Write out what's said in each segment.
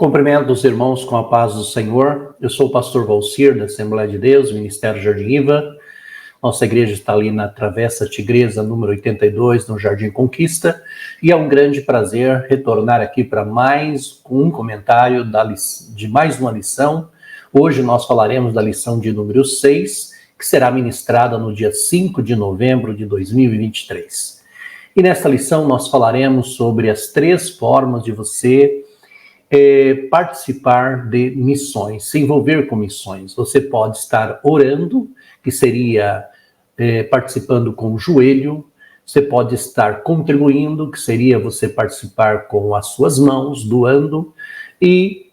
Cumprimento os irmãos com a paz do Senhor. Eu sou o pastor Valcir, da Assembleia de Deus, Ministério Jardim Iva. Nossa igreja está ali na Travessa Tigresa, número 82, no Jardim Conquista. E é um grande prazer retornar aqui para mais um comentário de mais uma lição. Hoje nós falaremos da lição de número 6, que será ministrada no dia 5 de novembro de 2023. E nesta lição nós falaremos sobre as 3 formas de você participar de missões, se envolver com missões. Você pode estar orando, que seria participando com o joelho. Você pode estar contribuindo, que seria você participar com as suas mãos, doando. E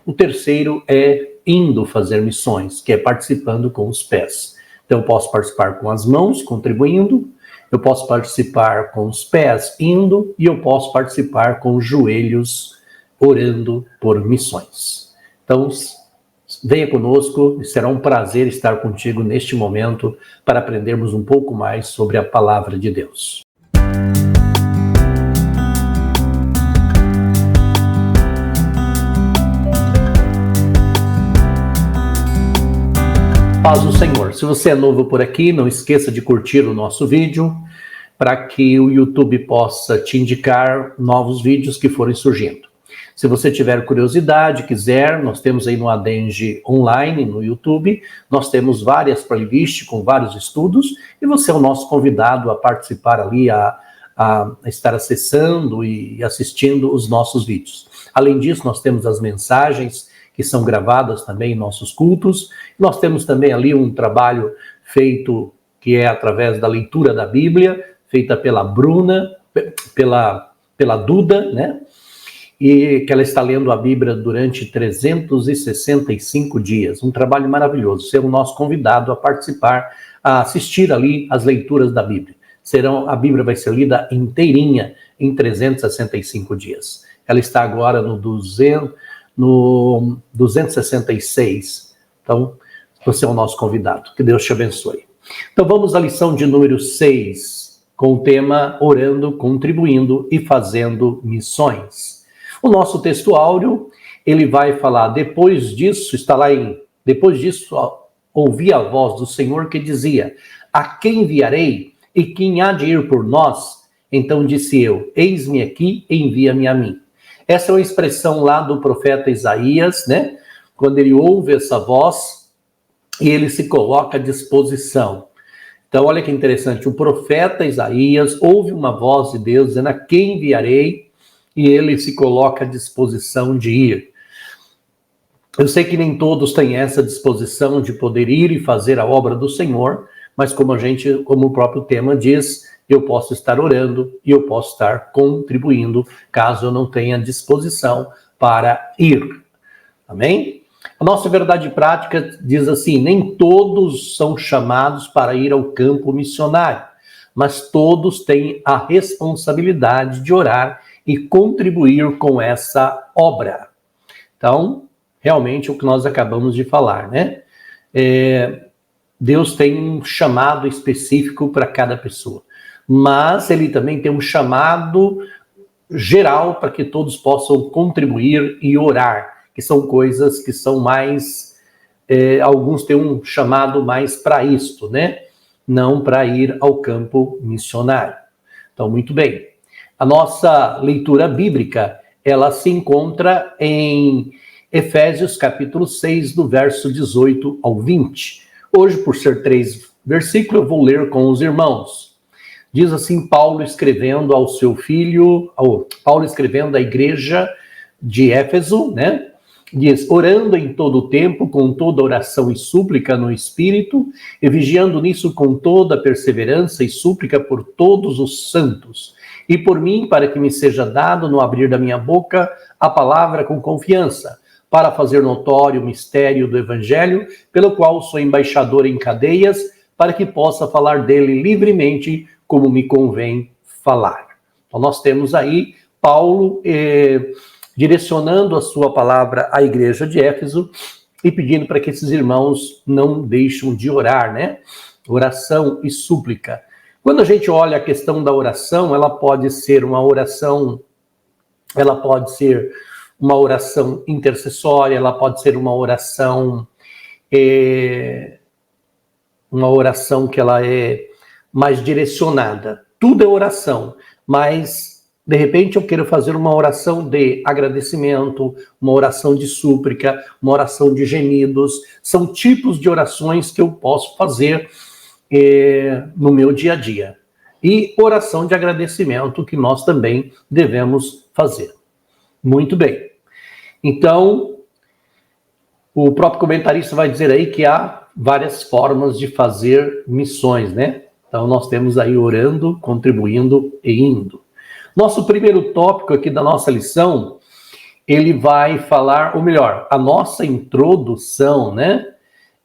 o terceiro é indo fazer missões, que é participando com os pés. Então eu posso participar com as mãos, contribuindo. Eu posso participar com os pés, indo. E eu posso participar com os joelhos, orando por missões. Então, venha conosco, será um prazer estar contigo neste momento para aprendermos um pouco mais sobre a palavra de Deus. Paz do Senhor. Se você é novo por aqui, não esqueça de curtir o nosso vídeo para que o YouTube possa te indicar novos vídeos que forem surgindo. Se você tiver curiosidade, quiser, nós temos aí no Adenge Online, no YouTube, nós temos várias playlists com vários estudos, e você é o nosso convidado a participar ali, a estar acessando e assistindo os nossos vídeos. Além disso, nós temos as mensagens que são gravadas também em nossos cultos. Nós temos também ali um trabalho feito, que é através da leitura da Bíblia, feita pela Bruna, pela Duda, né? E que ela está lendo a Bíblia durante 365 dias. Um trabalho maravilhoso. Ser o nosso convidado a participar, a assistir ali as leituras da Bíblia. A Bíblia vai ser lida inteirinha em 365 dias. Ela está agora no 266. Então, você é o nosso convidado. Que Deus te abençoe. Então, vamos à lição de número 6, com o tema Orando, Contribuindo e Fazendo Missões. O nosso texto áureo, ele vai falar, depois disso, ouvi a voz do Senhor que dizia, a quem enviarei e quem há de ir por nós? Então disse eu, eis-me aqui, envia-me a mim. Essa é uma expressão lá do profeta Isaías, né? Quando ele ouve essa voz e ele se coloca à disposição. Então, olha que interessante, o profeta Isaías ouve uma voz de Deus dizendo, a quem enviarei? E ele se coloca à disposição de ir. Eu sei que nem todos têm essa disposição de poder ir e fazer a obra do Senhor, mas como o próprio tema diz, eu posso estar orando e eu posso estar contribuindo, caso eu não tenha disposição para ir. Amém? A nossa verdade prática diz assim, nem todos são chamados para ir ao campo missionário, mas todos têm a responsabilidade de orar e contribuir com essa obra. Então, realmente, o que nós acabamos de falar, né? Deus tem um chamado específico para cada pessoa, mas ele também tem um chamado geral para que todos possam contribuir e orar, que são coisas que são mais... alguns têm um chamado mais para isto, né? Não para ir ao campo missionário. Então, muito bem. A nossa leitura bíblica, ela se encontra em Efésios capítulo 6, do verso 18 ao 20. Hoje, por ser 3 versículos, eu vou ler com os irmãos. Diz assim Paulo escrevendo ao seu filho, Paulo escrevendo à igreja de Éfeso, né? Diz, orando em todo o tempo, com toda oração e súplica no Espírito, e vigiando nisso com toda perseverança e súplica por todos os santos, e por mim, para que me seja dado no abrir da minha boca a palavra com confiança, para fazer notório o mistério do Evangelho, pelo qual sou embaixador em cadeias, para que possa falar dele livremente, como me convém falar. Então nós temos aí Paulo direcionando a sua palavra à igreja de Éfeso e pedindo para que esses irmãos não deixem de orar, né? Oração e súplica. Quando a gente olha a questão da oração, ela pode ser uma oração, ela pode ser uma oração intercessória, ela pode ser uma oração que ela é mais direcionada. Tudo é oração, mas de repente eu quero fazer uma oração de agradecimento, uma oração de súplica, uma oração de gemidos. São tipos de orações que eu posso fazer no meu dia a dia. E oração de agradecimento que nós também devemos fazer. Muito bem. Então, o próprio comentarista vai dizer aí que há várias formas de fazer missões, né? Então, nós temos aí orando, contribuindo e indo. Nosso primeiro tópico aqui da nossa lição, ele vai falar, ou melhor, a nossa introdução, né?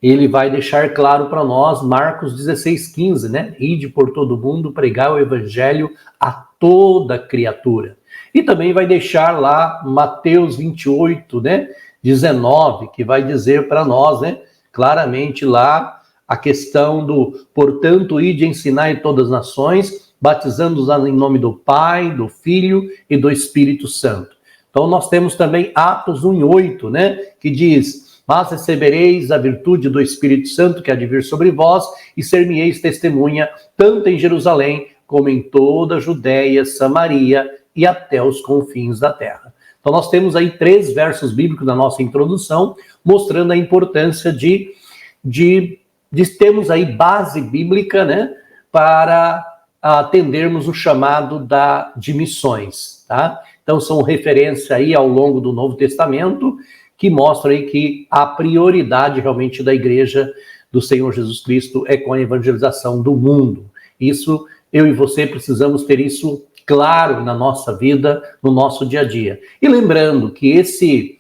Ele vai deixar claro para nós Marcos 16:15, né? Ide por todo mundo, pregar o evangelho a toda criatura. E também vai deixar lá Mateus 28, né? 19, que vai dizer para nós, né? Claramente lá a questão do, portanto, ide ensinar em todas as nações, batizando-os em nome do Pai, do Filho e do Espírito Santo. Então nós temos também Atos 1:8, né? Que diz: mas recebereis a virtude do Espírito Santo que há de vir sobre vós, e ser-me-eis testemunha, tanto em Jerusalém, como em toda a Judéia, Samaria e até os confins da terra. Então nós temos aí 3 versos bíblicos na nossa introdução, mostrando a importância de termos aí base bíblica, né, para atendermos o chamado de missões, tá? Então são referência aí ao longo do Novo Testamento, que mostra aí que a prioridade realmente da igreja do Senhor Jesus Cristo é com a evangelização do mundo. Isso, eu e você precisamos ter isso claro na nossa vida, no nosso dia a dia. E lembrando que esse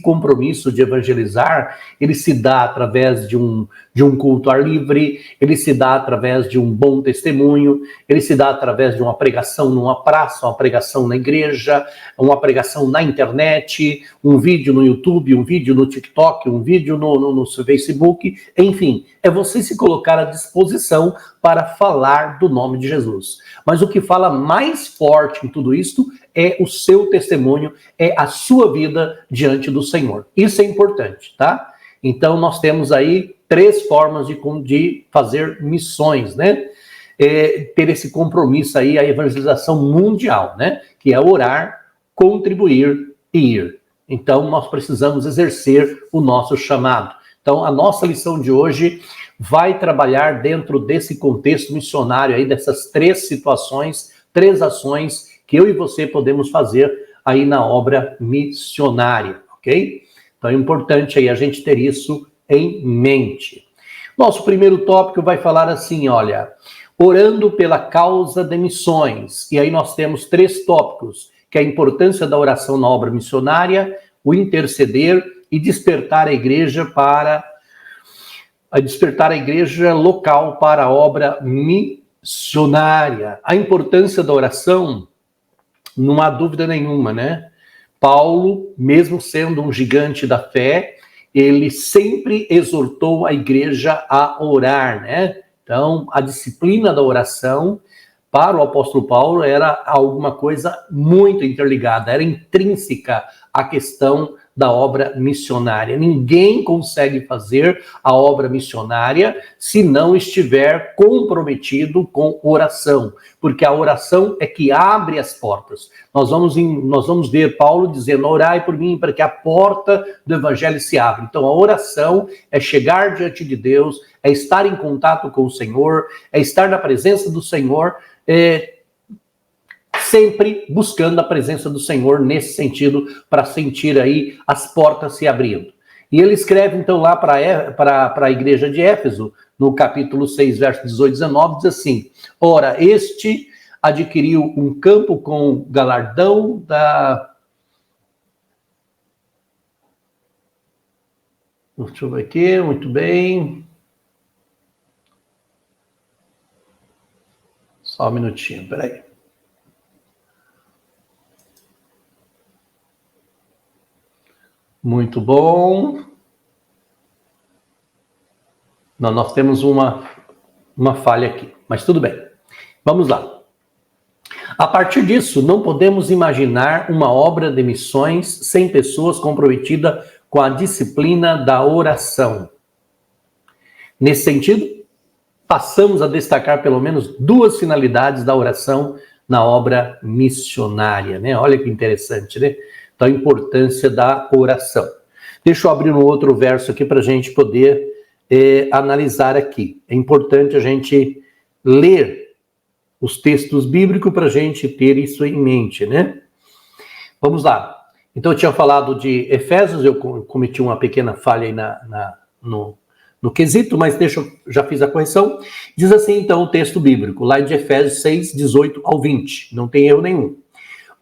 compromisso de evangelizar, ele se dá através de um culto ar livre, ele se dá através de um bom testemunho, ele se dá através de uma pregação numa praça, uma pregação na igreja, uma pregação na internet, um vídeo no YouTube, um vídeo no TikTok, um vídeo no Facebook, enfim, é você se colocar à disposição para falar do nome de Jesus. Mas o que fala mais forte em tudo isso é o seu testemunho, é a sua vida diante do Senhor. Isso é importante, tá? Então, nós temos aí 3 formas de fazer missões, né? Ter esse compromisso aí, a evangelização mundial, né? Que é orar, contribuir e ir. Então, nós precisamos exercer o nosso chamado. Então, a nossa lição de hoje vai trabalhar dentro desse contexto missionário aí, dessas 3 situações, 3 ações que eu e você podemos fazer aí na obra missionária, ok? Então é importante aí a gente ter isso em mente. Nosso primeiro tópico vai falar assim, olha, orando pela causa de missões. E aí nós temos 3 tópicos, que é a importância da oração na obra missionária, o interceder e despertar a igreja local para a obra missionária. A importância da oração, não há dúvida nenhuma, né? Paulo, mesmo sendo um gigante da fé, ele sempre exortou a igreja a orar, né? Então, a disciplina da oração para o apóstolo Paulo era alguma coisa muito interligada, era intrínseca à questão da obra missionária. Ninguém consegue fazer a obra missionária se não estiver comprometido com oração, porque a oração é que abre as portas. Nós vamos ver Paulo dizendo: orai por mim para que a porta do evangelho se abra. Então a oração é chegar diante de Deus, é estar em contato com o Senhor, é estar na presença do Senhor, sempre buscando a presença do Senhor nesse sentido, para sentir aí as portas se abrindo. E ele escreve então lá para a igreja de Éfeso, no capítulo 6, verso 18 e 19, diz assim: ora, este adquiriu um campo com galardão da... Deixa eu ver aqui, muito bem. Só um minutinho, peraí. Muito bom. Não, nós temos uma falha aqui, mas tudo bem. Vamos lá. A partir disso, não podemos imaginar uma obra de missões sem pessoas comprometidas com a disciplina da oração. Nesse sentido, passamos a destacar pelo menos 2 finalidades da oração na obra missionária, né? Olha que interessante, né? Então, a importância da oração. Deixa eu abrir um outro verso aqui para a gente poder analisar aqui. É importante a gente ler os textos bíblicos para a gente ter isso em mente, né? Vamos lá. Então, eu tinha falado de Efésios, eu cometi uma pequena falha aí no quesito, mas já fiz a correção. Diz assim, então, o texto bíblico, lá de Efésios 6, 18 ao 20. Não tem erro nenhum.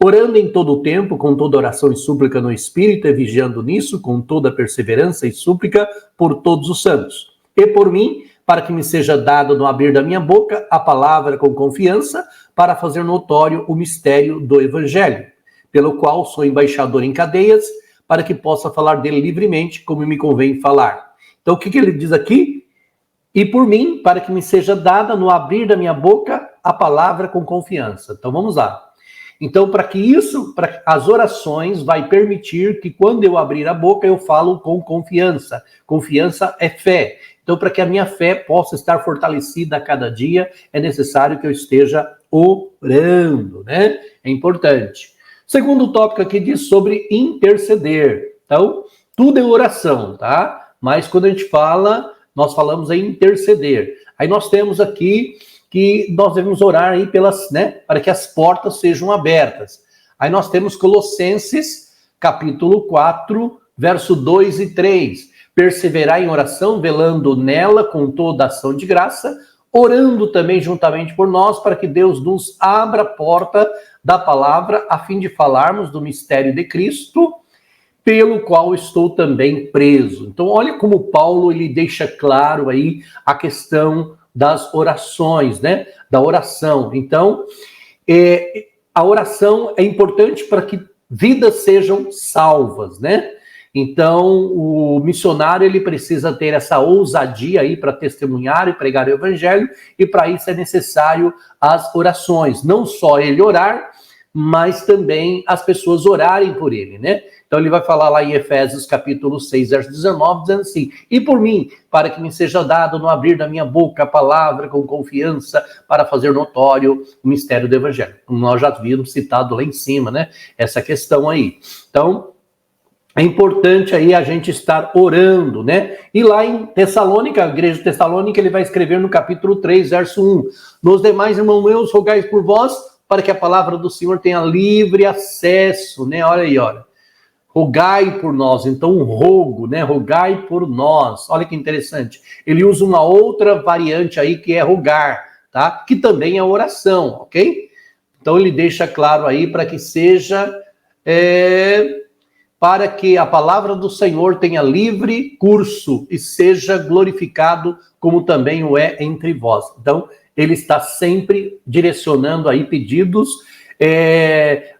Orando em todo o tempo, com toda oração e súplica no Espírito, e vigiando nisso, com toda perseverança e súplica por todos os santos. E por mim, para que me seja dado no abrir da minha boca a palavra com confiança, para fazer notório o mistério do Evangelho, pelo qual sou embaixador em cadeias, para que possa falar dele livremente, como me convém falar. Então, o que ele diz aqui? E por mim, para que me seja dada no abrir da minha boca a palavra com confiança. Então, vamos lá. Então, para as orações vai permitir que quando eu abrir a boca, eu falo com confiança. Confiança é fé. Então, para que a minha fé possa estar fortalecida a cada dia, é necessário que eu esteja orando, né? É importante. Segundo tópico aqui diz sobre interceder. Então, tudo é oração, tá? Mas quando a gente fala, nós falamos em interceder. Aí nós temos aqui que nós devemos orar aí para que as portas sejam abertas. Aí nós temos Colossenses, capítulo 4, verso 2 e 3. Perseverar em oração, velando nela com toda ação de graça, orando também juntamente por nós, para que Deus nos abra a porta da palavra, a fim de falarmos do mistério de Cristo, pelo qual estou também preso. Então, olha como Paulo ele deixa claro aí a questão das orações, né? Da oração. Então, a oração é importante para que vidas sejam salvas, né? Então, o missionário ele precisa ter essa ousadia aí para testemunhar e pregar o evangelho, e para isso é necessário as orações. Não só ele orar, mas também as pessoas orarem por ele, né? Então ele vai falar lá em Efésios capítulo 6, verso 19, dizendo assim, e por mim, para que me seja dado no abrir da minha boca a palavra com confiança, para fazer notório o mistério do evangelho. Como nós já vimos citado lá em cima, né? Essa questão aí. Então, é importante aí a gente estar orando, né? E lá em Tessalônica, a igreja de Tessalônica, ele vai escrever no capítulo 3, verso 1, nos demais, irmãos meus, rogai por vós, para que a palavra do Senhor tenha livre acesso, né? Olha aí, olha. Rogai por nós, então um rogo, né? Rogai por nós. Olha que interessante. Ele usa uma outra variante aí que é rogar, tá? Que também é oração, ok? Então ele deixa claro aí para que seja, para que a palavra do Senhor tenha livre curso e seja glorificado, como também o é entre vós. Então ele está sempre direcionando aí pedidos,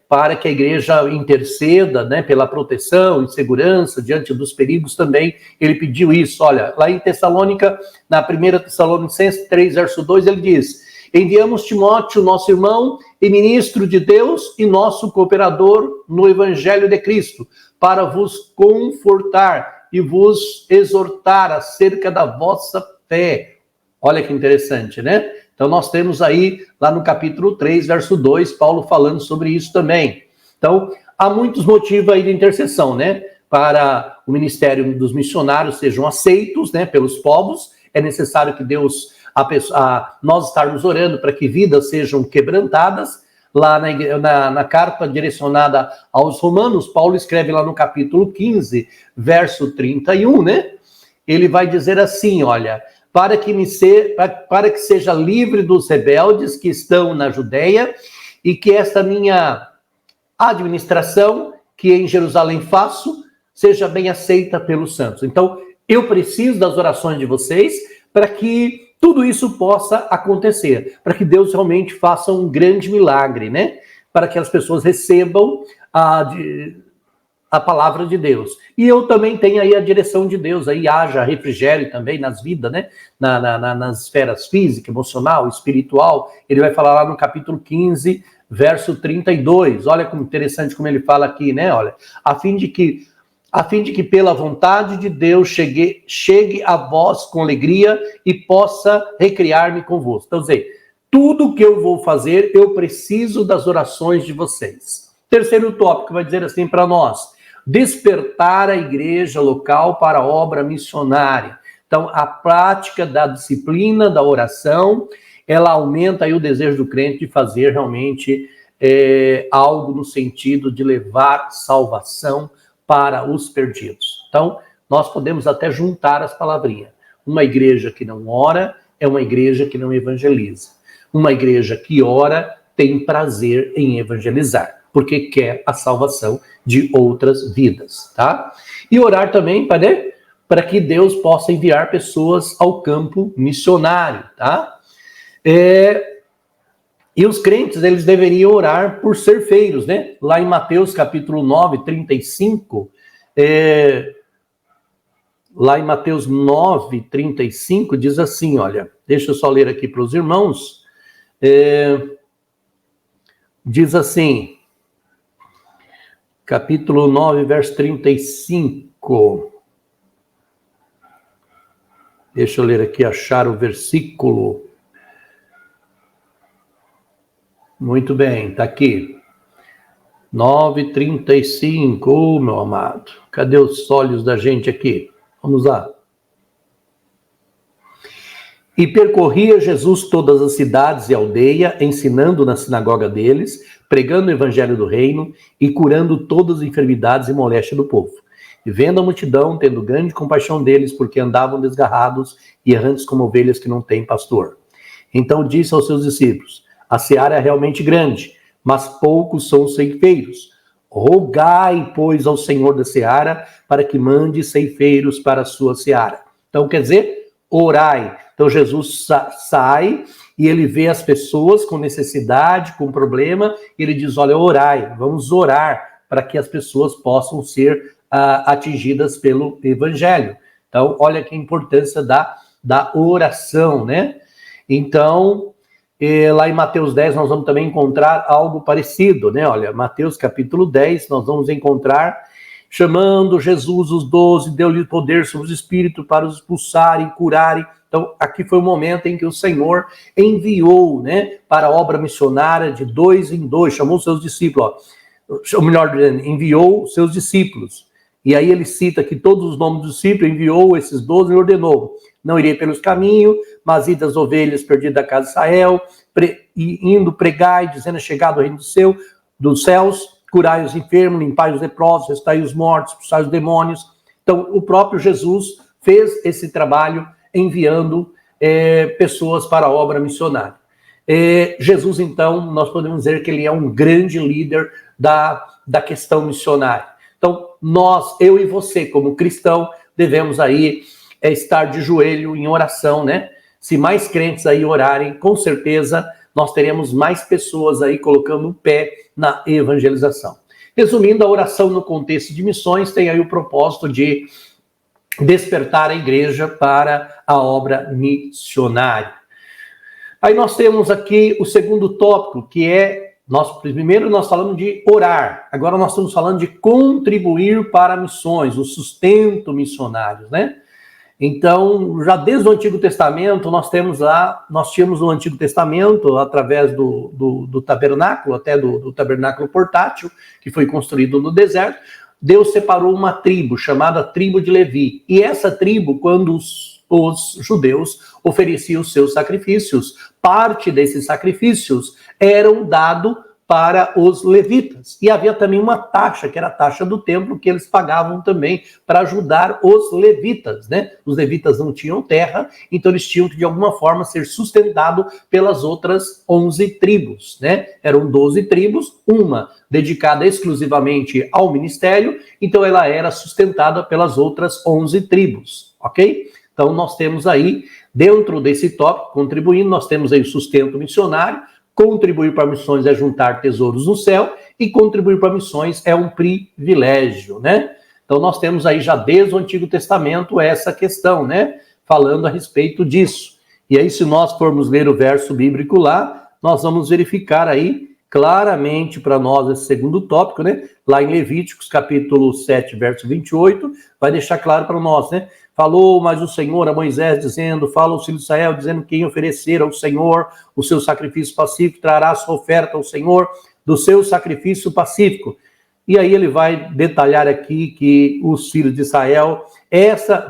para que a igreja interceda, né, pela proteção e segurança diante dos perigos também. Ele pediu isso. Olha, lá em Tessalônica, na 1 Tessalonicenses 3, verso 2, ele diz, enviamos Timóteo, nosso irmão e ministro de Deus e nosso cooperador no Evangelho de Cristo, para vos confortar e vos exortar acerca da vossa fé. Olha que interessante, né? Então, nós temos aí, lá no capítulo 3, verso 2, Paulo falando sobre isso também. Então, há muitos motivos aí de intercessão, né? Para o ministério dos missionários sejam aceitos, né, pelos povos, é necessário que Deus, nós estarmos orando para que vidas sejam quebrantadas. Lá na carta direcionada aos romanos, Paulo escreve lá no capítulo 15, verso 31, né? Ele vai dizer assim, olha, para que seja livre dos rebeldes que estão na Judeia e que esta minha administração, que em Jerusalém faço, seja bem aceita pelos santos. Então, eu preciso das orações de vocês para que tudo isso possa acontecer, para que Deus realmente faça um grande milagre, né? Para que as pessoas recebam a palavra de Deus. E eu também tenho aí a direção de Deus, aí haja refrigério também nas vidas, né? Nas esferas física, emocional, espiritual. Ele vai falar lá no capítulo 15, verso 32. Olha como interessante como ele fala aqui, né? Olha, a fim de que pela vontade de Deus chegue a vós com alegria e possa recriar-me convosco. Então, dizer, tudo que eu vou fazer, eu preciso das orações de vocês. Terceiro tópico vai dizer assim para nós: despertar a igreja local para a obra missionária. Então, a prática da disciplina, da oração, ela aumenta aí o desejo do crente de fazer realmente algo no sentido de levar salvação para os perdidos. Então, nós podemos até juntar as palavrinhas. Uma igreja que não ora é uma igreja que não evangeliza. Uma igreja que ora tem prazer em evangelizar, porque quer a salvação de outras vidas, tá? E orar também para que Deus possa enviar pessoas ao campo missionário, tá? E os crentes, eles deveriam orar por ser feiros, né? Lá em Mateus capítulo 9, 35, lá em Mateus 9, 35, diz assim, olha, deixa eu só ler aqui para os irmãos, diz assim, capítulo 9, verso 35, deixa eu ler aqui, achar o versículo. Muito bem, está aqui. 9:35, meu amado. Cadê os olhos da gente aqui? Vamos lá. E percorria Jesus todas as cidades e aldeia, ensinando na sinagoga deles, pregando o evangelho do reino e curando todas as enfermidades e moléstias do povo. E vendo a multidão, tendo grande compaixão deles, porque andavam desgarrados e errantes como ovelhas que não têm pastor. Então disse aos seus discípulos: a seara é realmente grande, mas poucos são os ceifeiros. Rogai, pois, ao Senhor da seara para que mande ceifeiros para a sua seara. Então, quer dizer, orai. Então, Jesus sai e ele vê as pessoas com necessidade, com problema, e ele diz, olha, orai, vamos orar para que as pessoas possam ser atingidas pelo evangelho. Então, olha que importância da oração, né? Então, lá em Mateus 10 nós vamos também encontrar algo parecido, né? Olha, Mateus capítulo 10 nós vamos encontrar, chamando Jesus os 12, deu-lhe poder sobre os espíritos para os expulsarem, curarem. Então, aqui foi o momento em que o Senhor enviou, né, para a obra missionária de 2 em 2, chamou seus discípulos, ou melhor, enviou seus discípulos. E aí ele cita que todos os nomes dos discípulos, enviou esses 12 e ordenou: não irei pelos caminhos, mas id das ovelhas perdidas da casa de Israel, indo pregai, dizendo, chegado ao reino dos céus, curai os enfermos, limpai os leprosos, restai os mortos, expulsai os demônios. Então, o próprio Jesus fez esse trabalho enviando pessoas para a obra missionária. Jesus, então, nós podemos dizer que ele é um grande líder da questão missionária. Então, eu e você, como cristão, devemos aí estar de joelho em oração, né? Se mais crentes aí orarem, com certeza nós teremos mais pessoas aí colocando o pé na evangelização. Resumindo, a oração no contexto de missões tem aí o propósito de despertar a igreja para a obra missionária. Aí nós temos aqui o segundo tópico, que é, primeiro nós falamos de orar, agora nós estamos falando de contribuir para missões, o sustento missionário, né? Então, já desde o Antigo Testamento, nós tínhamos no Antigo Testamento, através do tabernáculo, até do tabernáculo portátil, que foi construído no deserto, Deus separou uma tribo, chamada tribo de Levi. E essa tribo, quando os judeus ofereciam os seus sacrifícios, parte desses sacrifícios eram dados para os levitas. E havia também uma taxa, que era a taxa do templo, que eles pagavam também para ajudar os levitas, né? Os levitas não tinham terra, então eles tinham que, de alguma forma, ser sustentados pelas outras 11 tribos, né? Eram 12 tribos, uma dedicada exclusivamente ao ministério, então ela era sustentada pelas outras 11 tribos, ok? Então nós temos aí, dentro desse tópico, contribuindo, nós temos aí o sustento missionário. Contribuir para missões é juntar tesouros no céu, e contribuir para missões é um privilégio, né? Então nós temos aí já desde o Antigo Testamento essa questão, né? Falando a respeito disso. E aí, se nós formos ler o verso bíblico lá, nós vamos verificar aí claramente para nós esse segundo tópico, né? Lá em Levíticos, capítulo 7, verso 28, vai deixar claro para nós, né? Falou mais o Senhor a Moisés, dizendo, fala aos filhos de Israel, dizendo, quem oferecer ao Senhor o seu sacrifício pacífico, trará a sua oferta ao Senhor do seu sacrifício pacífico. E aí ele vai detalhar aqui que os filhos de Israel,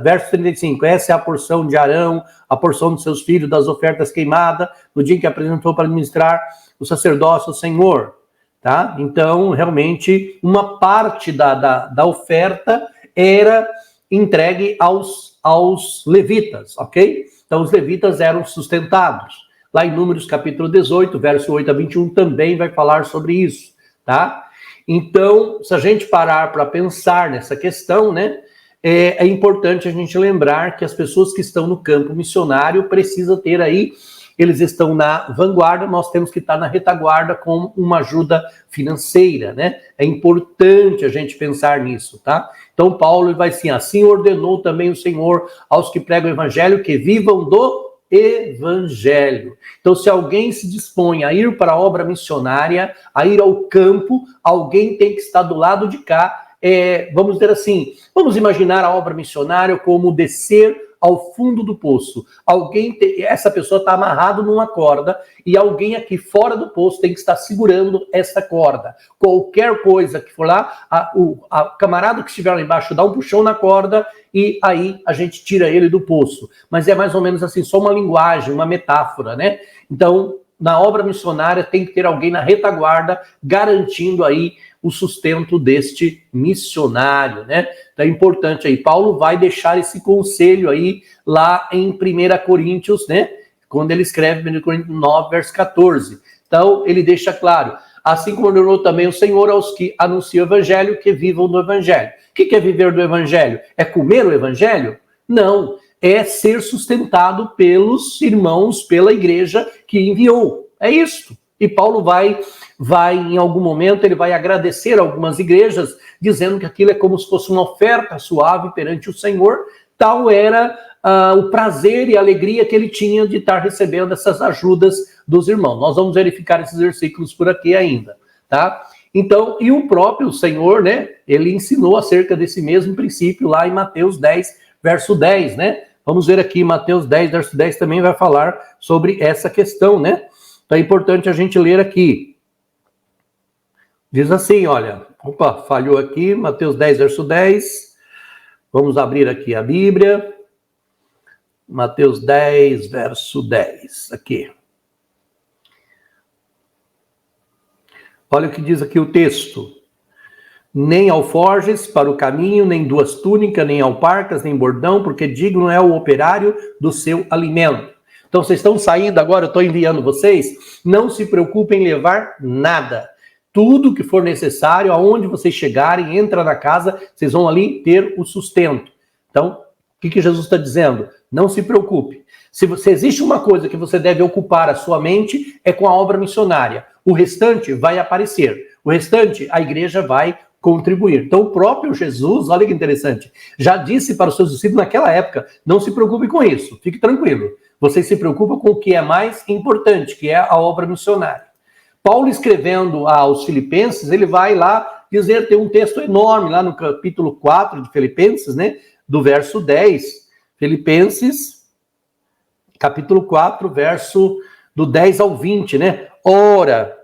verso 35, essa é a porção de Arão, a porção de seus filhos das ofertas queimadas, no dia em que apresentou para administrar o sacerdócio ao Senhor, tá? Então, realmente, uma parte da oferta era entregue aos levitas, ok? Então, os levitas eram sustentados. Lá em Números, capítulo 18, verso 8 a 21, também vai falar sobre isso, tá? Então, se a gente parar para pensar nessa questão, né, é importante a gente lembrar que as pessoas que estão no campo missionário precisam ter aí, eles estão na vanguarda, nós temos que estar na retaguarda com uma ajuda financeira, né? É importante a gente pensar nisso, tá? Então, Paulo vai assim ordenou também o Senhor aos que pregam o evangelho que vivam do evangelho. Então, se alguém se dispõe a ir para a obra missionária, a ir ao campo, alguém tem que estar do lado de cá. Vamos dizer assim, vamos imaginar a obra missionária como descer ao fundo do poço. Essa pessoa está amarrada numa corda e alguém aqui fora do poço tem que estar segurando essa corda. Qualquer coisa que for lá, a camarada que estiver lá embaixo dá um puxão na corda e aí a gente tira ele do poço. Mas é mais ou menos assim, só uma linguagem, uma metáfora, né? Então, na obra missionária tem que ter alguém na retaguarda garantindo aí o sustento deste missionário, né? Então é importante aí. Paulo vai deixar esse conselho aí lá em 1 Coríntios, né? Quando ele escreve 1 Coríntios 9, verso 14. Então ele deixa claro, assim como ordenou também o Senhor aos que anunciam o evangelho, que vivam do evangelho. O que é viver do evangelho? É comer o evangelho? Não, é ser sustentado pelos irmãos, pela igreja que enviou. É isso. E Paulo vai em algum momento, ele vai agradecer algumas igrejas, dizendo que aquilo é como se fosse uma oferta suave perante o Senhor. Tal era o prazer e a alegria que ele tinha de estar recebendo essas ajudas dos irmãos. Nós vamos verificar esses versículos por aqui ainda, tá? Então, e o próprio Senhor, né, ele ensinou acerca desse mesmo princípio lá em Mateus 10, verso 10, né? Vamos ver aqui, Mateus 10, verso 10 também vai falar sobre essa questão, né? Então é importante a gente ler aqui. Diz assim, olha, falhou aqui, Mateus 10, verso 10. Vamos abrir aqui a Bíblia. Mateus 10, verso 10, aqui. Olha o que diz aqui o texto. Nem alforjes para o caminho, nem duas túnicas, nem alparcas, nem bordão, porque digno é o operário do seu alimento. Então, vocês estão saindo agora, eu estou enviando vocês, não se preocupem em levar nada. Tudo que for necessário, aonde vocês chegarem, entra na casa, vocês vão ali ter o sustento. Então, o que Jesus está dizendo? Não se preocupe. Se existe uma coisa que você deve ocupar a sua mente, é com a obra missionária. O restante vai aparecer. O restante, a igreja vai contribuir. Então, o próprio Jesus, olha que interessante, já disse para os seus discípulos naquela época, não se preocupe com isso, fique tranquilo. Vocês se preocupam com o que é mais importante, que é a obra missionária. Paulo, escrevendo aos Filipenses, ele vai lá dizer, tem um texto enorme lá no capítulo 4 de Filipenses, né, do verso 10. Filipenses, capítulo 4, verso do 10 ao 20, né? Ora,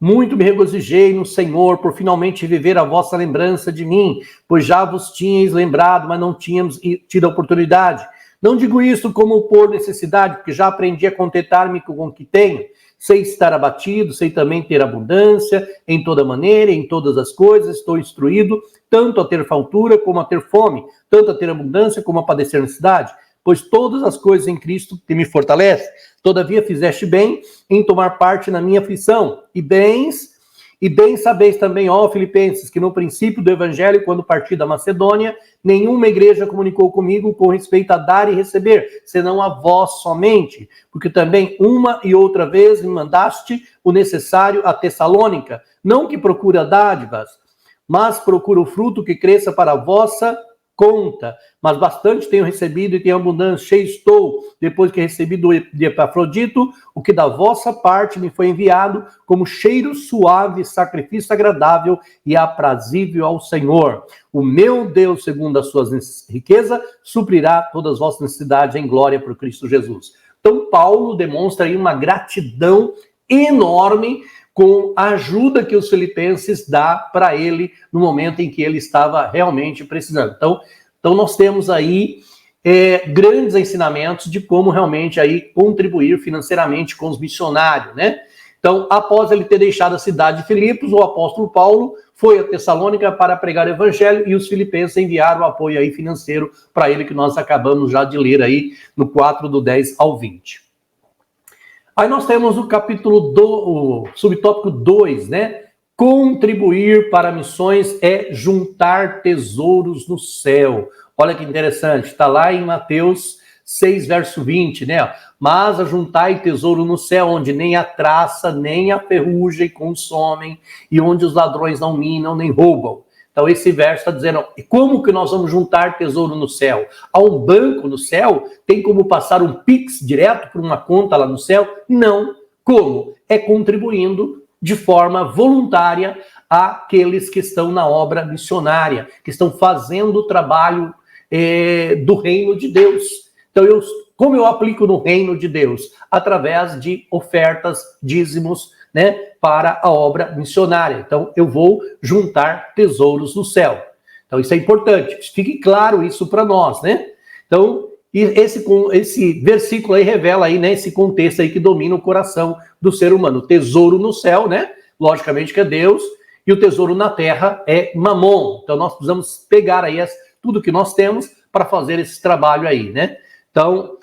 muito me regozijei no Senhor por finalmente viver a vossa lembrança de mim, pois já vos tinhais lembrado, mas não tínhamos tido a oportunidade. Não digo isso como por necessidade, porque já aprendi a contentar-me com o que tenho. Sei estar abatido, sei também ter abundância, em toda maneira, em todas as coisas, estou instruído, tanto a ter fartura como a ter fome, tanto a ter abundância como a padecer necessidade, pois todas as coisas em Cristo que me fortalece. Todavia fizeste bem em tomar parte na minha aflição, e bem sabeis também, ó Filipenses, que no princípio do evangelho, quando parti da Macedônia, nenhuma igreja comunicou comigo com respeito a dar e receber, senão a vós somente, porque também uma e outra vez me mandaste o necessário a Tessalônica, não que procura dádivas, mas procura o fruto que cresça para a vossa conta, mas bastante tenho recebido e tenho abundância, cheio estou, depois que recebi de Epafrodito, o que da vossa parte me foi enviado, como cheiro suave, sacrifício agradável e aprazível ao Senhor. O meu Deus, segundo as suas riquezas, suprirá todas as vossas necessidades em glória por Cristo Jesus. Então, Paulo demonstra aí uma gratidão enorme com a ajuda que os filipenses dá para ele no momento em que ele estava realmente precisando. Então nós temos aí grandes ensinamentos de como realmente aí contribuir financeiramente com os missionários, né? Então, após ele ter deixado a cidade de Filipos, o apóstolo Paulo foi a Tessalônica para pregar o evangelho e os filipenses enviaram o apoio aí financeiro para ele, que nós acabamos já de ler aí no 4 do 10 ao 20. Aí nós temos o capítulo o subtópico 2, né? Contribuir para missões é juntar tesouros no céu. Olha que interessante, está lá em Mateus 6, verso 20, né? Mas ajuntai tesouro no céu, onde nem a traça, nem a ferrugem consomem, e onde os ladrões não minam, nem roubam. Então esse verso está dizendo, como que nós vamos juntar tesouro no céu? Há um banco no céu? Tem como passar um Pix direto por uma conta lá no céu? Não. Como? É contribuindo de forma voluntária àqueles que estão na obra missionária, que estão fazendo o trabalho do reino de Deus. Então, como eu aplico no reino de Deus? Através de ofertas, dízimos, né, para a obra missionária. Então, eu vou juntar tesouros no céu. Então, isso é importante. Fique claro isso para nós, né? Então, esse versículo aí revela aí, né, esse contexto aí que domina o coração do ser humano. O tesouro no céu, né? Logicamente que é Deus, e o tesouro na terra é Mamon. Então, nós precisamos pegar aí tudo que nós temos para fazer esse trabalho aí, né? Então,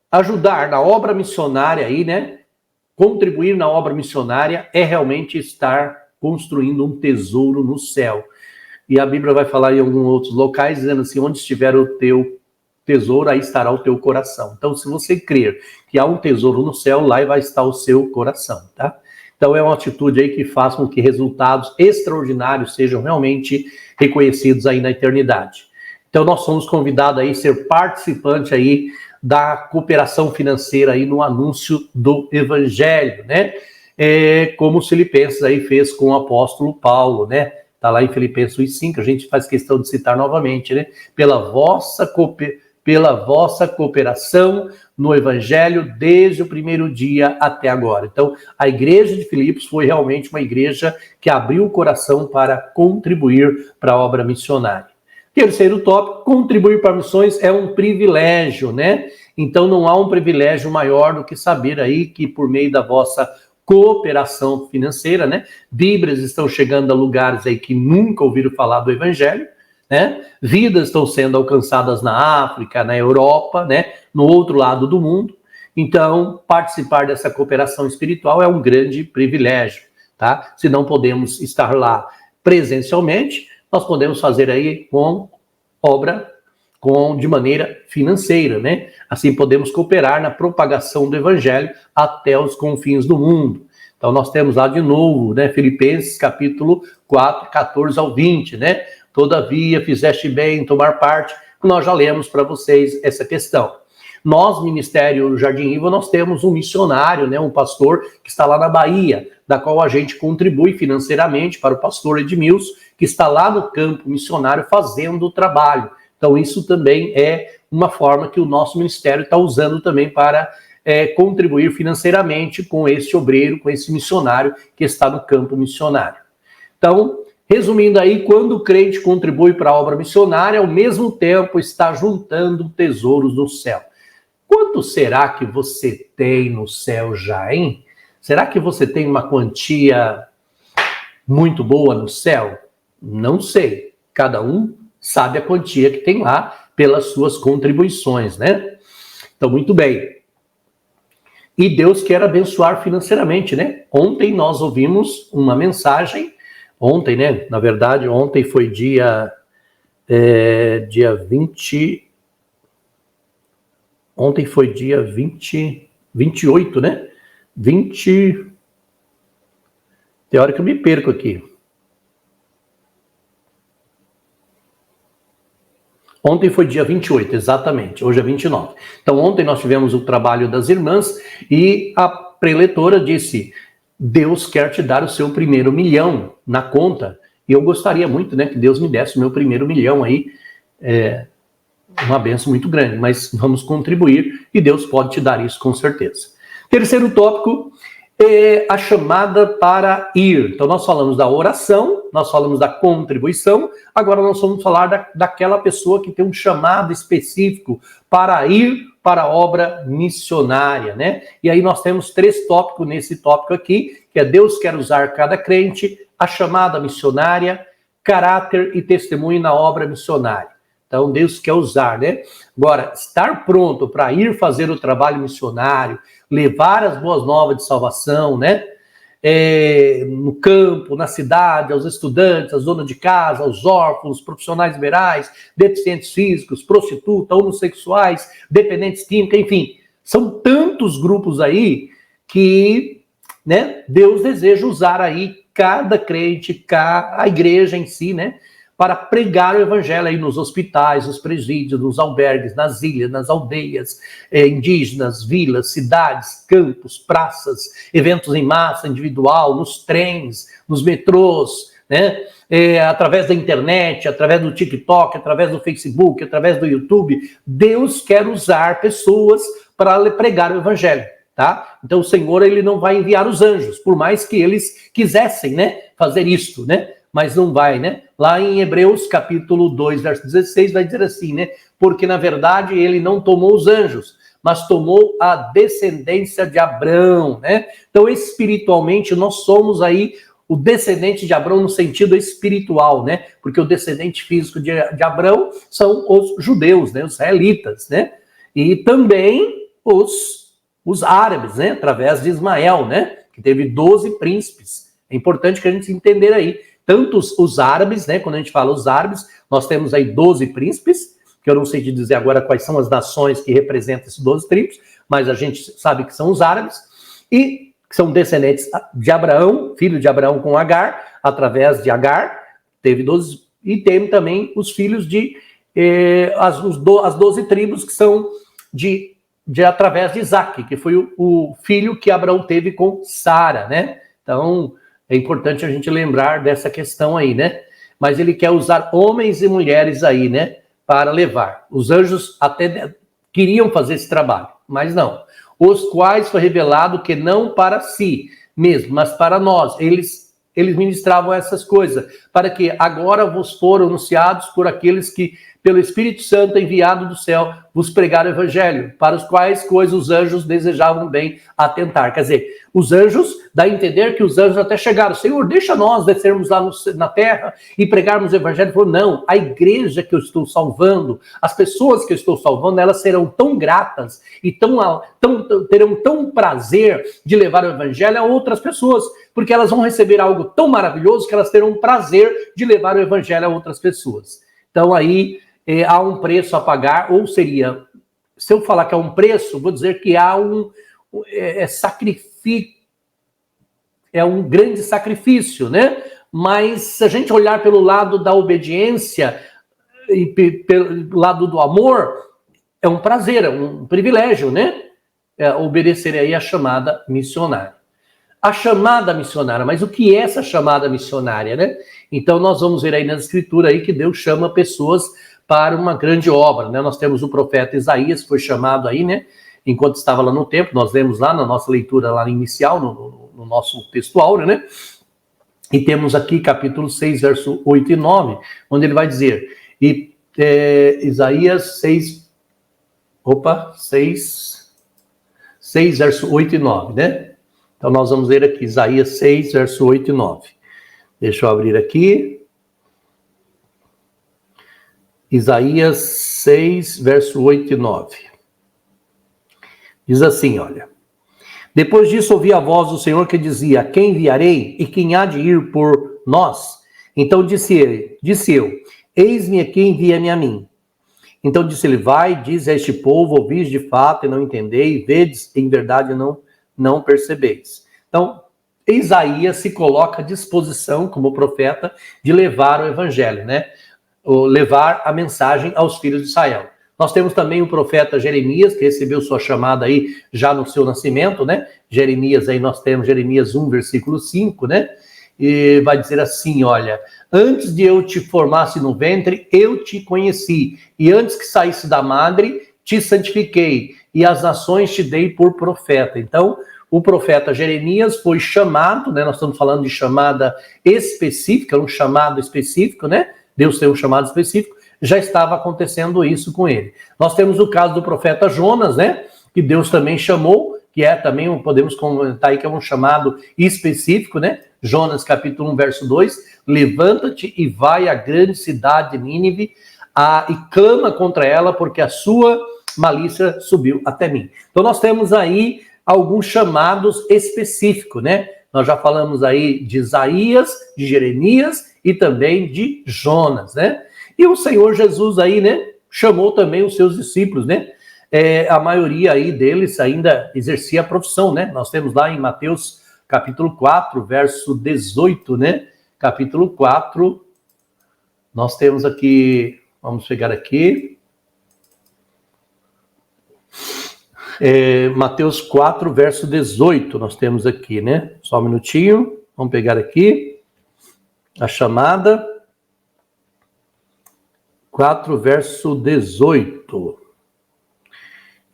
ajudar na obra missionária aí, né? Contribuir na obra missionária é realmente estar construindo um tesouro no céu. E a Bíblia vai falar em alguns outros locais, dizendo assim, onde estiver o teu tesouro, aí estará o teu coração. Então, se você crer que há um tesouro no céu, lá vai estar o seu coração, tá? Então, é uma atitude aí que faz com que resultados extraordinários sejam realmente reconhecidos aí na eternidade. Então, nós somos convidados aí a ser participante aí da cooperação financeira aí no anúncio do evangelho, né? Como os filipenses aí fez com o apóstolo Paulo, né? Está lá em Filipenses 5, a gente faz questão de citar novamente, né? Pela vossa cooperação no evangelho desde o primeiro dia até agora. Então, a igreja de Filipos foi realmente uma igreja que abriu o coração para contribuir para a obra missionária. Terceiro tópico, contribuir para missões é um privilégio, né? Então não há um privilégio maior do que saber aí que por meio da vossa cooperação financeira, né? Bíblias estão chegando a lugares aí que nunca ouviram falar do evangelho, né? Vidas estão sendo alcançadas na África, na Europa, né? No outro lado do mundo. Então, participar dessa cooperação espiritual é um grande privilégio, tá? Se não podemos estar lá presencialmente, nós podemos fazer aí com obra, de maneira financeira, né? Assim podemos cooperar na propagação do evangelho até os confins do mundo. Então nós temos lá de novo, né, Filipenses capítulo 4, 14 ao 20, né? Todavia fizeste bem em tomar parte. Nós já lemos para vocês essa questão. Nós, Ministério Jardim Iva, nós temos um missionário, né, um pastor que está lá na Bahia, da qual a gente contribui financeiramente para o pastor Edmilson, que está lá no campo missionário fazendo o trabalho. Então isso também é uma forma que o nosso ministério está usando também para contribuir financeiramente com esse obreiro, com esse missionário que está no campo missionário. Então, resumindo aí, quando o crente contribui para a obra missionária, ao mesmo tempo está juntando tesouros no céu. Quanto será que você tem no céu já, hein? Será que você tem uma quantia muito boa no céu? Não sei. Cada um sabe a quantia que tem lá pelas suas contribuições, né? Então, muito bem. E Deus quer abençoar financeiramente, né? Ontem nós ouvimos uma mensagem, ontem, né? Na verdade, ontem foi dia 20... Ontem foi dia 28, né? 20... Tem hora que eu me perco aqui. Ontem foi dia 28, exatamente. Hoje é 29. Então, ontem nós tivemos o trabalho das irmãs e a preletora disse: Deus quer te dar o seu primeiro milhão na conta. E eu gostaria muito, né, que Deus me desse o meu primeiro milhão aí. Uma bênção muito grande, mas vamos contribuir e Deus pode te dar isso com certeza. Terceiro tópico é a chamada para ir. Então nós falamos da oração, nós falamos da contribuição, agora nós vamos falar daquela pessoa que tem um chamado específico para ir para a obra missionária, né? E aí nós temos 3 tópicos nesse tópico aqui, que é Deus quer usar cada crente, a chamada missionária, caráter e testemunho na obra missionária. Então, Deus quer usar, né? Agora, estar pronto para ir fazer o trabalho missionário, levar as boas novas de salvação, né? No campo, na cidade, aos estudantes, às donas de casa, aos órfãos, profissionais liberais, deficientes físicos, prostitutas, homossexuais, dependentes químicos, enfim. São tantos grupos aí que, né, Deus deseja usar aí cada crente, a igreja em si, né? Para pregar o evangelho aí nos hospitais, nos presídios, nos albergues, nas ilhas, nas aldeias indígenas, vilas, cidades, campos, praças, eventos em massa, individual, nos trens, nos metrôs, né? Através da internet, através do TikTok, através do Facebook, através do YouTube. Deus quer usar pessoas para pregar o evangelho, tá? Então o Senhor, ele não vai enviar os anjos, por mais que eles quisessem, né, fazer isto, né? Mas não vai, né? Lá em Hebreus, capítulo 2, verso 16, vai dizer assim, né? Porque, na verdade, ele não tomou os anjos, mas tomou a descendência de Abrão, né? Então, espiritualmente, nós somos aí o descendente de Abrão no sentido espiritual, né? Porque o descendente físico de Abrão são os judeus, né? Os israelitas, né? E também os árabes, né? Através de Ismael, né? Que teve 12 príncipes. É importante que a gente entenda aí. Tanto os árabes, né? Quando a gente fala os árabes, nós temos aí 12 príncipes, que eu não sei te dizer agora quais são as nações que representam esses 12 tribos, mas a gente sabe que são os árabes, e que são descendentes de Abraão, filho de Abraão com Agar, através de Agar, teve 12, e tem também os filhos de as 12 tribos que são de através de Isaac, que foi o filho que Abraão teve com Sara, né? Então, é importante a gente lembrar dessa questão aí, né? Mas ele quer usar homens e mulheres aí, né? Para levar. Os anjos até queriam fazer esse trabalho, mas não. Os quais foi revelado que não para si mesmo, mas para nós. Eles ministravam essas coisas, para que agora vos foram anunciados por aqueles que, pelo Espírito Santo enviado do céu, vos pregaram o evangelho, para os quais coisas os anjos desejavam bem atentar. Quer dizer, os anjos, dá a entender que os anjos até chegaram, Senhor, deixa nós descermos lá na terra e pregarmos o evangelho. Ele falou, não, a igreja que eu estou salvando, as pessoas que eu estou salvando, elas serão tão gratas e terão tão prazer de levar o evangelho a outras pessoas, porque elas vão receber algo tão maravilhoso que elas terão prazer de levar o evangelho a outras pessoas. Então aí há um preço a pagar, ou seria, se eu falar que há um preço, vou dizer que há sacrifício, é um grande sacrifício, né? Mas se a gente olhar pelo lado da obediência e pelo lado do amor, é um prazer, é um privilégio, né? Obedecer aí a chamada missionária. A chamada missionária, mas o que é essa chamada missionária, né? Então nós vamos ver aí na escritura aí que Deus chama pessoas para uma grande obra, né? Nós temos o profeta Isaías, que foi chamado aí, né? Enquanto estava lá no templo, nós lemos lá na nossa leitura lá inicial, no nosso textual, né? E temos aqui capítulo 6, verso 8 e 9, onde ele vai dizer, Isaías 6, verso 8 e 9, né? Então nós vamos ver aqui, Isaías 6, verso 8 e 9. Deixa eu abrir aqui. Isaías 6, verso 8 e 9. Diz assim, olha. Depois disso ouvi a voz do Senhor que dizia, quem enviarei e quem há de ir por nós? Então disse eu, eis-me aqui, envia-me a mim. Então disse ele, vai, diz a este povo, ouvis de fato e não entendei, vedes, em verdade não percebeis. Então, Isaías se coloca à disposição, como profeta, de levar o evangelho, né? levar a mensagem aos filhos de Israel. Nós temos também o profeta Jeremias, que recebeu sua chamada aí já no seu nascimento, né? Jeremias, aí nós temos Jeremias 1, versículo 5, né? E vai dizer assim, olha, antes de eu te formasse no ventre, eu te conheci, e antes que saísse da madre, te santifiquei, e as nações te dei por profeta. Então, o profeta Jeremias foi chamado, né? Nós estamos falando de chamada específica, um chamado específico, né? Deus tem um chamado específico, já estava acontecendo isso com ele. Nós temos o caso do profeta Jonas, né? Que Deus também chamou, que é também, podemos comentar aí que é um chamado específico, né? Jonas capítulo 1, verso 2, levanta-te e vai à grande cidade de Nínive e clama contra ela, porque a sua malícia subiu até mim. Então nós temos aí alguns chamados específicos, né? Nós já falamos aí de Isaías, de Jeremias e também de Jonas, né? E o Senhor Jesus aí, né? Chamou também os seus discípulos, né? A maioria aí deles ainda exercia a profissão, né? Nós temos lá em Mateus capítulo 4, verso 18, né? Capítulo 4, nós temos aqui, vamos pegar aqui, Mateus 4, verso 18, nós temos aqui, né? Só um minutinho, vamos pegar aqui a chamada. 4, verso 18.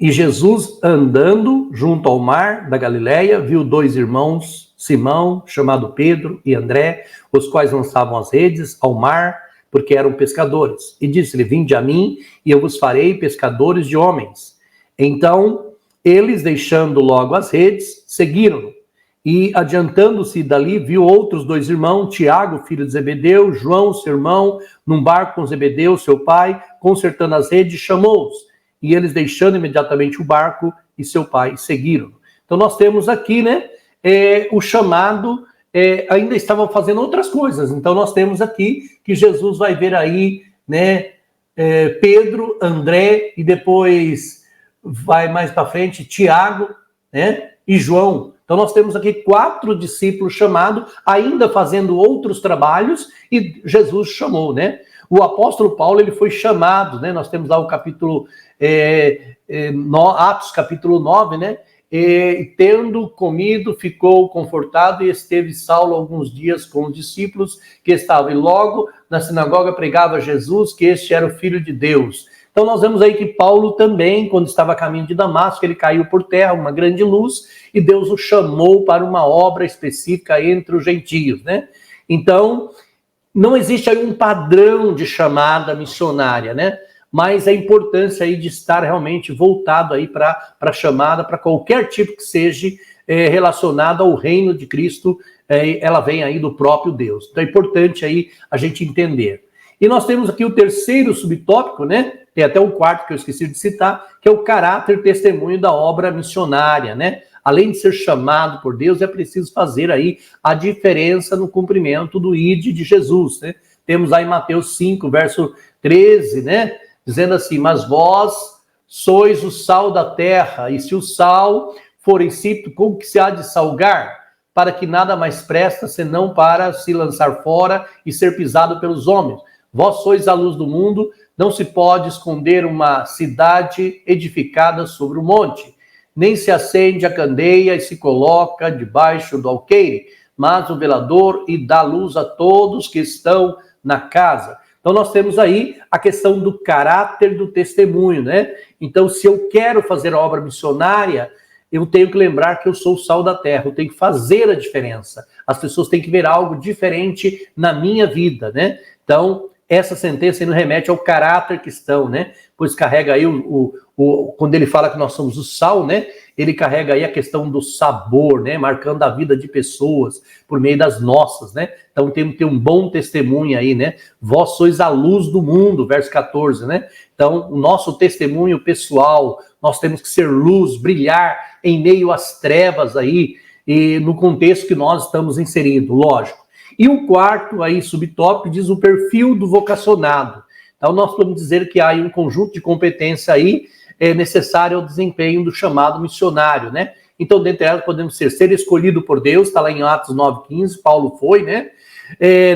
E Jesus, andando junto ao mar da Galileia, viu 2 irmãos, Simão, chamado Pedro, e André, os quais lançavam as redes ao mar, porque eram pescadores. E disse-lhe, vinde a mim, e eu vos farei pescadores de homens. Então, eles, deixando logo as redes, seguiram-no. E, adiantando-se dali, viu outros 2 irmãos, Tiago, filho de Zebedeu, João, seu irmão, num barco com Zebedeu, seu pai, consertando as redes, chamou-os. E eles, deixando imediatamente o barco e seu pai, seguiram. Então nós temos aqui, né, o chamado, ainda estavam fazendo outras coisas. Então nós temos aqui que Jesus vai ver aí, né, Pedro, André, e depois vai mais para frente Tiago, né, e João. Então nós temos aqui 4 discípulos chamados, ainda fazendo outros trabalhos, e Jesus chamou, né? O apóstolo Paulo, ele foi chamado, né? Nós temos lá o capítulo, Atos capítulo 9, né? E, tendo comido, ficou confortado e esteve Saulo alguns dias com os discípulos que estavam. E logo na sinagoga pregava Jesus, que este era o Filho de Deus. Então nós vemos aí que Paulo também, quando estava a caminho de Damasco, ele caiu por terra, uma grande luz, e Deus o chamou para uma obra específica entre os gentios, né? Então, não existe aí um padrão de chamada missionária, né? Mas a importância aí de estar realmente voltado aí para a chamada, para qualquer tipo que seja relacionado ao reino de Cristo, ela vem aí do próprio Deus. Então é importante aí a gente entender. E nós temos aqui o terceiro subtópico, né? Tem até o quarto que eu esqueci de citar, que é o caráter e testemunho da obra missionária, né? Além de ser chamado por Deus, é preciso fazer aí a diferença no cumprimento do ID de Jesus, né? Temos aí Mateus 5, verso 13, né? Dizendo assim, mas vós sois o sal da terra, e se o sal for insípido, como que se há de salgar? Para que nada mais presta, senão para se lançar fora e ser pisado pelos homens. Vós sois a luz do mundo, não se pode esconder uma cidade edificada sobre o monte. Nem se acende a candeia e se coloca debaixo do alqueire, mas o velador e dá luz a todos que estão na casa. Então nós temos aí a questão do caráter do testemunho, né? Então se eu quero fazer a obra missionária, eu tenho que lembrar que eu sou o sal da terra, eu tenho que fazer a diferença. As pessoas têm que ver algo diferente na minha vida, né? Então, essa sentença não remete ao caráter cristão, né? Pois carrega aí quando ele fala que nós somos o sal, né? Ele carrega aí a questão do sabor, né? Marcando a vida de pessoas por meio das nossas, né? Então temos que ter um bom testemunho aí, né? Vós sois a luz do mundo, verso 14, né? Então, o nosso testemunho pessoal, nós temos que ser luz, brilhar em meio às trevas aí, e no contexto que nós estamos inserindo, lógico. E o quarto aí, subtópico, diz o perfil do vocacionado. Então, nós podemos dizer que há aí um conjunto de competência aí necessário ao desempenho do chamado missionário, né? Então, dentre elas, podemos ser escolhido por Deus, está lá em Atos 9,15, Paulo foi, né?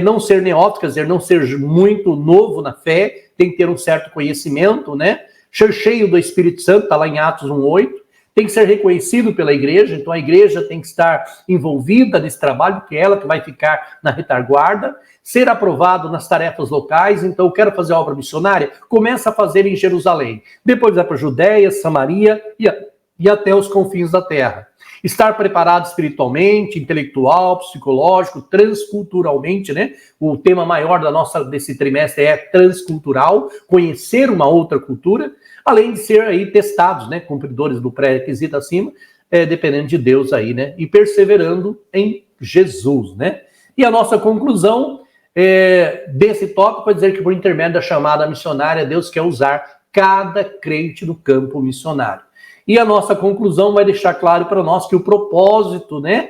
não ser neófito, quer dizer, não ser muito novo na fé, tem que ter um certo conhecimento, né? Ser cheio do Espírito Santo, está lá em Atos 1:8, tem que ser reconhecido pela igreja, então a igreja tem que estar envolvida nesse trabalho, porque é ela que vai ficar na retaguarda, ser aprovado nas tarefas locais, então eu quero fazer obra missionária, começa a fazer em Jerusalém, depois vai para a Judéia, Samaria e até os confins da terra. Estar preparado espiritualmente, intelectual, psicológico, transculturalmente, né? O tema maior desse trimestre é transcultural, conhecer uma outra cultura, além de ser aí testados, né? Cumpridores do pré-requisito acima, dependendo de Deus aí, né? E perseverando em Jesus, né? E a nossa conclusão desse tópico é dizer que por intermédio da chamada missionária, Deus quer usar cada crente no campo missionário. E a nossa conclusão vai deixar claro para nós que o propósito, né?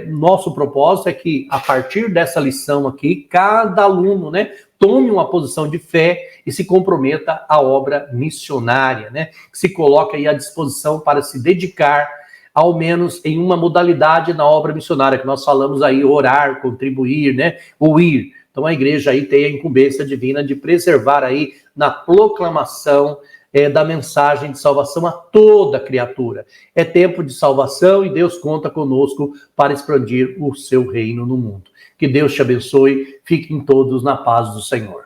Nosso propósito é que, a partir dessa lição aqui, cada aluno, né, tome uma posição de fé e se comprometa à obra missionária, né? Se coloque aí à disposição para se dedicar, ao menos em uma modalidade na obra missionária, que nós falamos aí, orar, contribuir, né? Ou ir. Então a igreja aí tem a incumbência divina de preservar aí na proclamação da mensagem de salvação a toda criatura. É tempo de salvação e Deus conta conosco para expandir o seu reino no mundo. Que Deus te abençoe, fiquem todos na paz do Senhor.